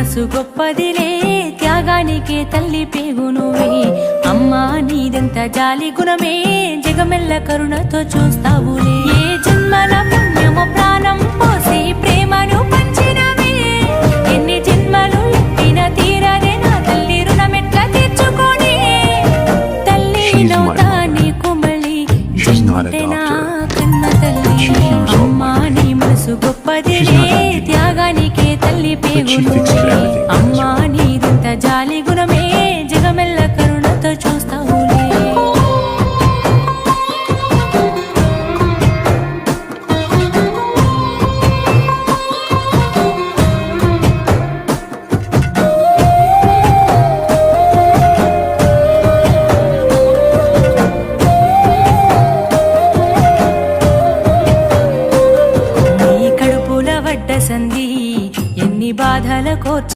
మనసు గొప్పదిలే, త్యాగానికే తల్లి పేగు నువ్వే. అమ్మా నీదెంత జాలి గుణమే, జగమెల్ల కరుణతో చూస్తావులే. ఏ జన్మల పుణ్యము ప్రాణం పోసి ప్రేమను పంచినవే, ఎన్ని జన్మలు ఎత్తిన తీరదే నా తల్లి రుణమెట్ల తీర్చుకొని. తల్లి నవ్వుతా నీకు మళ్ళీ జన్మతేనా కన్న తల్లి. అమ్మా నీ మనసు గొప్పదిలే, త్యాగానికే తల్లి పేగు నువ్వే. అమ్మా నీదెంత జాలి గుణమే,